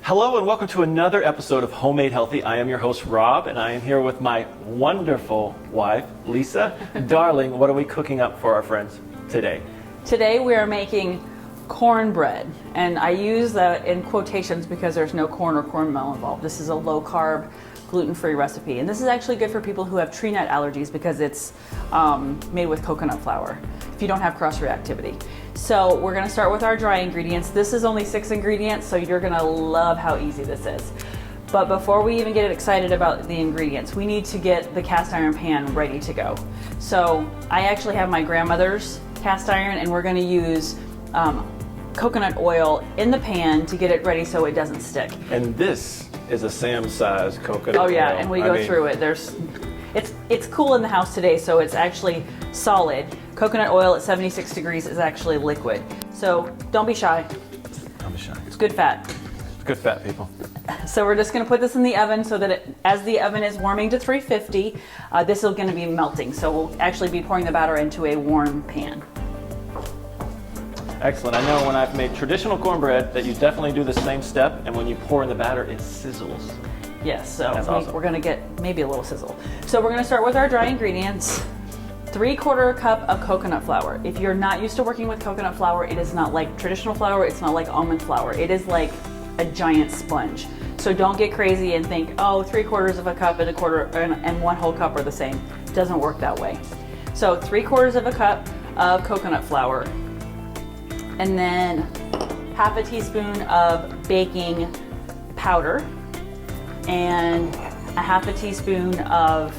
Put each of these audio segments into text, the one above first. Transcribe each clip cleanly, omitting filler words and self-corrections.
Hello and welcome to another episode of Homemade Healthy. I am your host, Rob, and I am here with my wonderful wife, Lisa. Darling, what are we cooking up for our friends today? Today we are making cornbread, and I use that in quotations because there's no corn or cornmeal involved. This is a low-carb, gluten-free recipe, and this is actually good for people who have tree nut allergies because it's made with coconut flour if you don't have cross-reactivity. So we're gonna start with our dry ingredients. This is only 6 ingredients, so you're gonna love how easy this is. But before we even get excited about the ingredients, we need to get the cast iron pan ready to go. So I actually have my grandmother's cast iron, and we're gonna use coconut oil in the pan to get it ready so it doesn't stick. And this is a Sam-size coconut Oh yeah, oil. and we go through it. It's cool in the house today, so it's actually solid. Coconut oil at 76 degrees is actually liquid. So don't be shy. Don't be shy. It's good fat. Good fat, people. So we're just gonna put this in the oven so that as the oven is warming to 350, this is gonna be melting. So we'll actually be pouring the batter into a warm pan. Excellent. I know when I've made traditional cornbread that you definitely do the same step, and when you pour in the batter, it sizzles. Yes, so awesome. We're gonna get maybe a little sizzle. So we're gonna start with our dry ingredients. 3/4 cup of coconut flour. If you're not used to working with coconut flour, it is not like traditional flour, it's not like almond flour. It is like a giant sponge. So don't get crazy and think, oh, 3/4 of a cup and a quarter and 1 whole cup are the same. It doesn't work that way. So 3/4 of a cup of coconut flour, and then half a teaspoon of baking powder, and a half a teaspoon of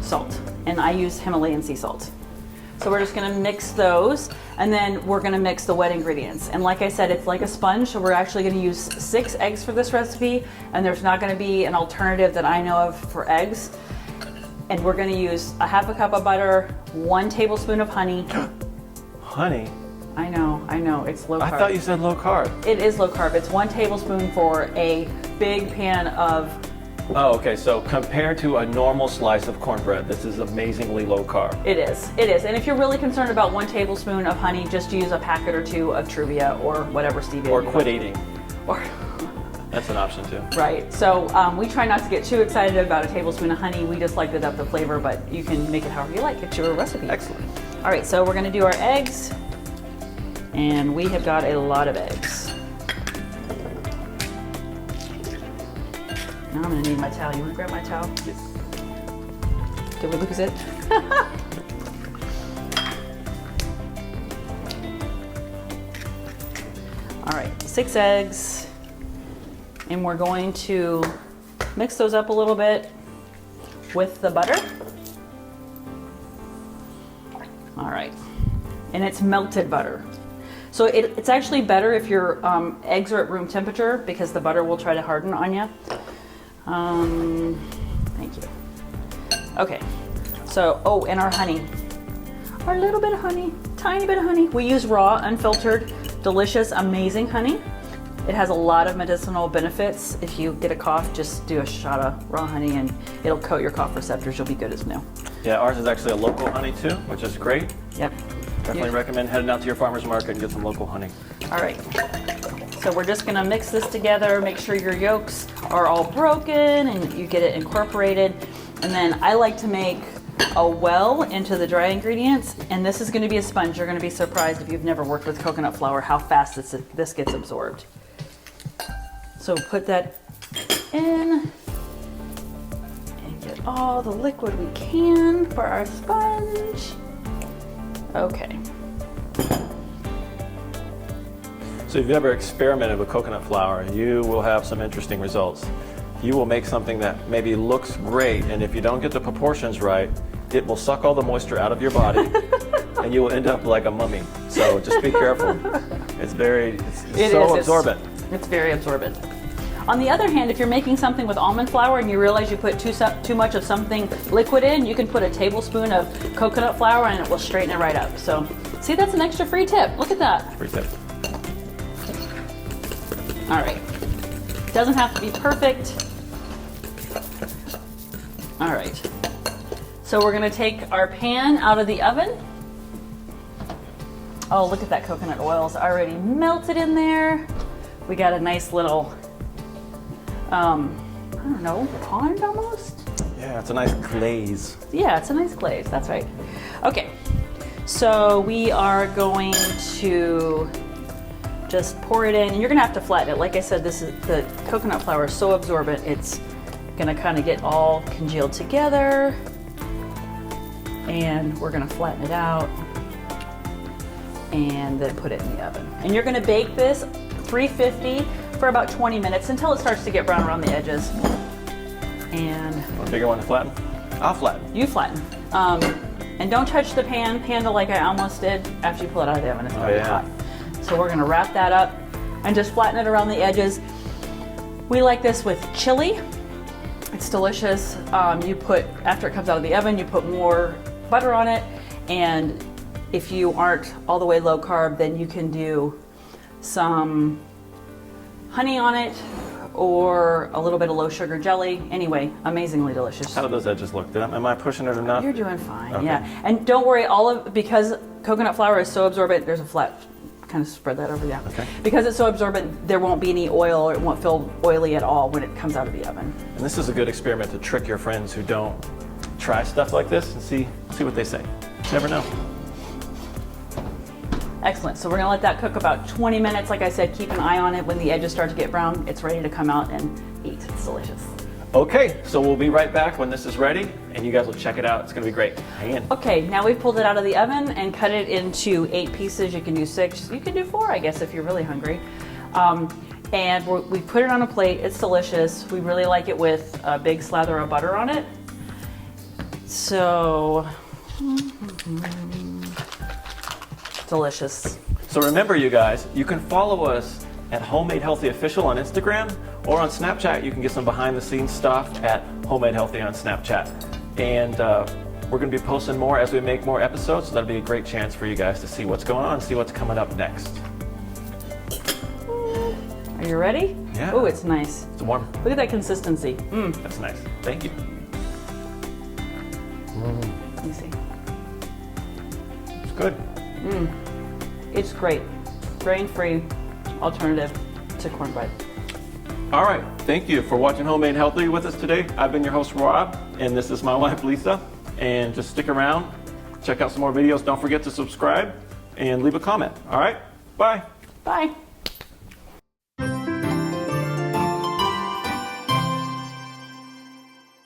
salt. And I use Himalayan sea salt. So we're just gonna mix those, and then we're gonna mix the wet ingredients. And like I said, it's like a sponge, so we're actually gonna use 6 eggs for this recipe, and there's not gonna be an alternative that I know of for eggs. And we're gonna use a half a cup of butter, 1 tablespoon of honey. Honey? I know, it's low carb. I thought you said low carb. It is low carb. It's 1 tablespoon for a big pan of. Oh, okay, so compared to a normal slice of cornbread, this is amazingly low carb. It is. And if you're really concerned about 1 tablespoon of honey, just use a packet or 2 of Truvia or whatever stevia. Or quit eating. Or That's an option too. right. So we try not to get too excited about a tablespoon of honey. We just like to up the flavor, but you can make it however you like. It's your recipe. Excellent. All right, so we're gonna do our eggs, and we have got a lot of eggs. Now I'm gonna need my towel. You wanna grab my towel? Yes. Did we lose it? All right, 6 eggs, and we're going to mix those up a little bit with the butter. All right, and it's melted butter. So it's actually better if your eggs are at room temperature because the butter will try to harden on you. Thank you. Okay, so, and our honey. Our little bit of honey, tiny bit of honey. We use raw, unfiltered, delicious, amazing honey. It has a lot of medicinal benefits. If you get a cough, just do a shot of raw honey and it'll coat your cough receptors. You'll be good as new. Yeah, ours is actually a local honey too, which is great. Yep. Definitely recommend heading out to your farmer's market and get some local honey. All right, so we're just gonna mix this together, make sure your yolks are all broken and you get it incorporated. And then I like to make a well into the dry ingredients, and this is gonna be a sponge. You're gonna be surprised if you've never worked with coconut flour how fast this gets absorbed. So put that in and get all the liquid we can for our sponge. Okay. So if you've ever experimented with coconut flour, you will have some interesting results. You will make something that maybe looks great, and if you don't get the proportions right, it will suck all the moisture out of your body and you will end up like a mummy. So just be careful. It's so absorbent. It's very absorbent. On the other hand, if you're making something with almond flour and you realize you put too much of something liquid in, you can put a tablespoon of coconut flour and it will straighten it right up. So, see, that's an extra free tip. Look at that. Free tip. All right. Doesn't have to be perfect. All right. So we're gonna take our pan out of the oven. Oh, look at that coconut oil is already melted in there. We got a nice little I don't know, pond almost? Yeah, it's a nice glaze. Yeah, it's a nice glaze, that's right. Okay, so we are going to just pour it in, and you're gonna have to flatten it. Like I said, the coconut flour is so absorbent, it's gonna kind of get all congealed together, and we're gonna flatten it out and then put it in the oven. And you're gonna bake this 350 for about 20 minutes until it starts to get brown around the edges. And A bigger one to flatten? I'll flatten. you flatten. And don't touch the pan handle like I almost did after you pull it out of the oven. It's gonna be hot. So we're gonna wrap that up and just flatten it around the edges. We like this with chili. It's delicious. After it comes out of the oven, you put more butter on it. And if you aren't all the way low carb, then you can do some honey on it or a little bit of low sugar jelly. Anyway, amazingly delicious. How do those edges look? Am I pushing it enough? You're doing fine, Okay. yeah. And don't worry, because coconut flour is so absorbent, there's a flat, kind of spread that over, yeah. Okay. Because it's so absorbent, there won't be any oil, or it won't feel oily at all when it comes out of the oven. And this is a good experiment to trick your friends who don't try stuff like this and see what they say. You never know. Excellent, so we're gonna let that cook about 20 minutes. Like I said, keep an eye on it. When the edges start to get brown, it's ready to come out and eat. It's delicious. Okay, so we'll be right back when this is ready, and you guys will check it out. It's gonna be great. Hang in. Okay, now we've pulled it out of the oven and cut it into 8 pieces. You can do 6, you can do 4, I guess, if you're really hungry. And we put it on a plate. It's delicious. We really like it with a big slather of butter on it. So, delicious. So remember, you guys, you can follow us at Homemade Healthy Official on Instagram, or on Snapchat. You can get some behind-the-scenes stuff at Homemade Healthy on Snapchat. And we're going to be posting more as we make more episodes, so that'll be a great chance for you guys to see what's going on, see what's coming up next. Are you ready? Yeah. Oh, it's nice. It's warm. Look at that consistency. That's nice. Thank you. Let me see. It's good. It's great. Grain-free alternative to cornbread. All right. Thank you for watching Homemade Healthy with us today. I've been your host, Rob, and this is my wife, Lisa. And just stick around, check out some more videos. Don't forget to subscribe and leave a comment. All right? Bye. Bye.